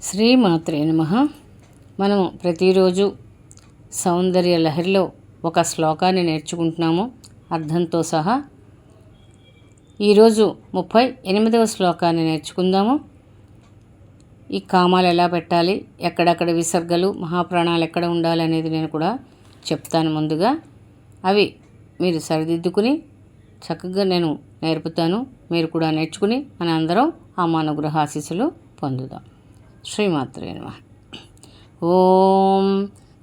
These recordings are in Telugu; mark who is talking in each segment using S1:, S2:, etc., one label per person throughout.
S1: శ్రీమాత్రే నమః. మనము ప్రతిరోజు సౌందర్య లహరిలో ఒక శ్లోకాన్ని నేర్చుకుంటున్నాము అర్థంతో సహా. ఈరోజు 38వ శ్లోకాన్ని నేర్చుకుందాము. ఈ కామాలు ఎలా పెట్టాలి, ఎక్కడెక్కడ విసర్గలు, మహాప్రాణాలు ఎక్కడ ఉండాలి అనేది నేను కూడా చెప్తాను. ముందుగా అవి మీరు సరిదిద్దుకుని చక్కగా నేను నేర్పుతాను. మీరు కూడా నేర్చుకుని మన అందరం ఆ అనుగ్రహ ఆశీస్సులు పొందుదాం. శ్రీమాత్రే నమః. ఓం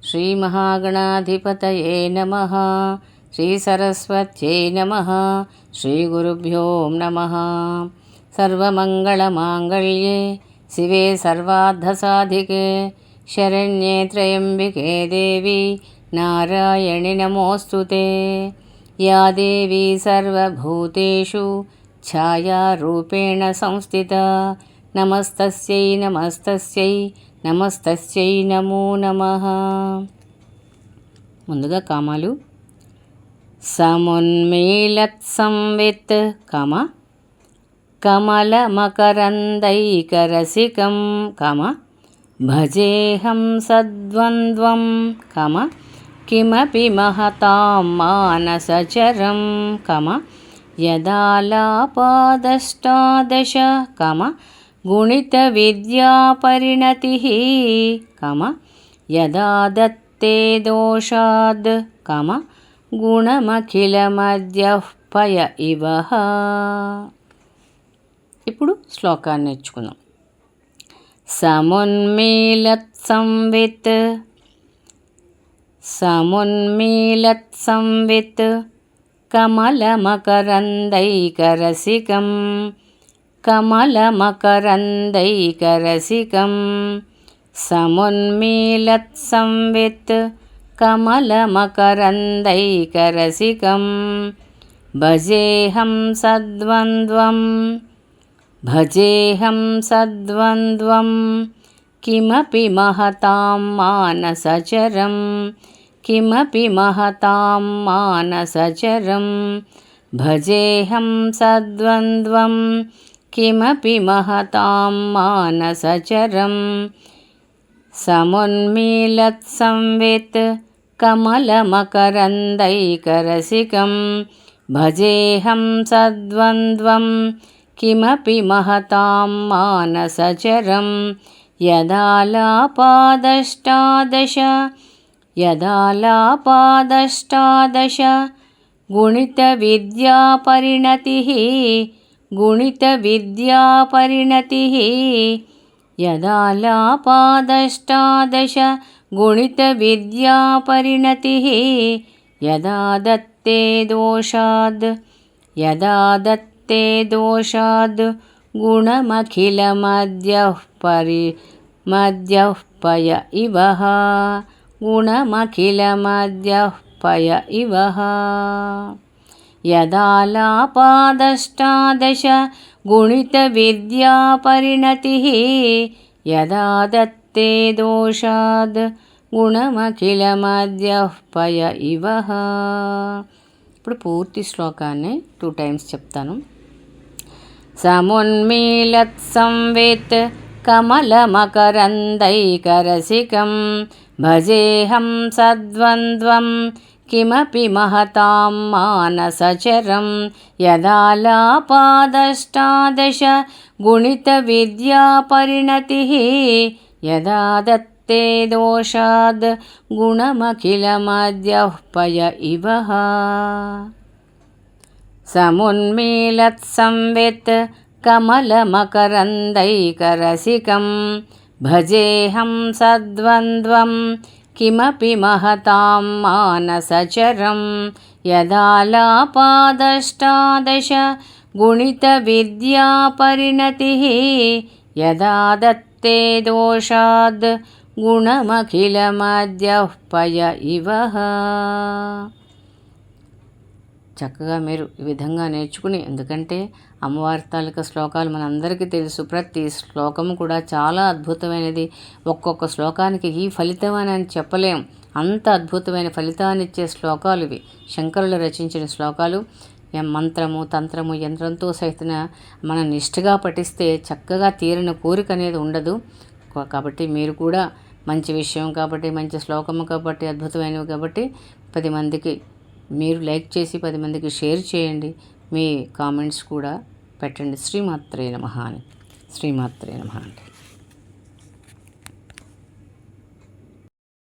S1: శ్రీ మహాగణాధిపతయే నమః. శ్రీ సరస్వత్యై నమః. శ్రీ గురుభ్యో నమః. సర్వమంగళమాంగళ్యే శివే సర్వార్థసాధికే శరణ్యే త్రయంబికే దేవి నారాయణి నమోస్తుతే. యా దేవీ సర్వభూతేషు ఛాయారూపేణ సంస్థితా నమస్తస్యై నమస్తస్యై నమస్తస్యై నమో నమః. ముందుగా కామాలు. సమున్మీలత్సంవిత్ కమలమకరందైకరసికం భజేహం సద్వంద్వం కిమపి మహతాం మానసచరం యదాలాపాదష్టాదశ గుణిత విద్యాపరిణతిః యదా దత్తే దోషాద్ గుణమఖిలమద్యః పయ ఇవః. ఇప్పుడు శ్లోకాన్ని నేర్చుకుందాం. సమున్మీలత్సంవిత్ కమలమకరందైకరసికం సమున్మీలత్సంవిత్ కమలమకరందైకరసికం భజేహం సద్వంద్వం కిమపి మహతాం మానసచరం భజేహం సద్వంద్వం కిమపి మహతాం మానసచరం. సమున్మీలత్సంవిత్ కమలమకరందైకరసికం భజేహం సద్వంద్వం కిమపి మహతాం మానసచరం యదాలాపాదష్టాదశ గుణిత విద్యాపరిణతిః యదాలాపాదష్టాదశ గుణిత విద్యాపరిణతిః యదా దత్తే దోషాద్ గుణమఖిలమద్యః పయ ఇవః. గుణమఖిలమద్యః పయ ఇవః. యదాలాపాదష్టాదశ గుణిత విద్యాపరిణతిః యదా దత్తే దోషాద్ గుణమఖిలమద్యః పయ ఇవః. ఇప్పుడు పూర్తి శ్లోకాన్ని 2 times చెప్తాను. సమున్మీలత్సంవిత్ కమలమకరందైకరసికం భజేహం సద్వంద్వం కిమపి మహతాం మానసచరం యదాలాపాదష్టాదశ గుణిత విద్యాపరిణతిః యదా దత్తే దోషాద్ గుణమఖిలమద్యః పయ ఇవః. సమున్మీలత్సంవిత్ కమలమకరందైకరసికం భజేహం సద్వంద్వం కిమపి మహతాం మానసచరం యదాలాపాదష్టాదశ గుణిత విద్యాపరిణతిః యదా దత్తే దోషాద్ గుణమఖిలమద్యః పయ ఇవః. చక్కగా మీరు ఈ విధంగా నేర్చుకుని, ఎందుకంటే అమ్మవారి తాలూకా శ్లోకాలు మనందరికీ తెలుసు. ప్రతి శ్లోకము కూడా చాలా అద్భుతమైనది. ఒక్కొక్క శ్లోకానికి ఈ ఫలితం అని చెప్పలేం, అంత అద్భుతమైన ఫలితాన్ని ఇచ్చే శ్లోకాలు ఇవి. శంకరులు రచించిన శ్లోకాలు. మంత్రము, తంత్రము, యంత్రంతో సహితం మనం నిష్ఠగా పఠిస్తే చక్కగా తీరిన కోరిక అనేది ఉండదు. కాబట్టి మీరు కూడా మంచి విషయం కాబట్టి, మంచి శ్లోకము కాబట్టి, అద్భుతమైనవి కాబట్టి 10 మందికి మీరు లైక్ చేసి 10 మందికి షేర్ చేయండి. మీ కామెంట్స్ కూడా పెట్టండి. శ్రీమాత్రే నమః అని. శ్రీమాత్రే నమః అండి.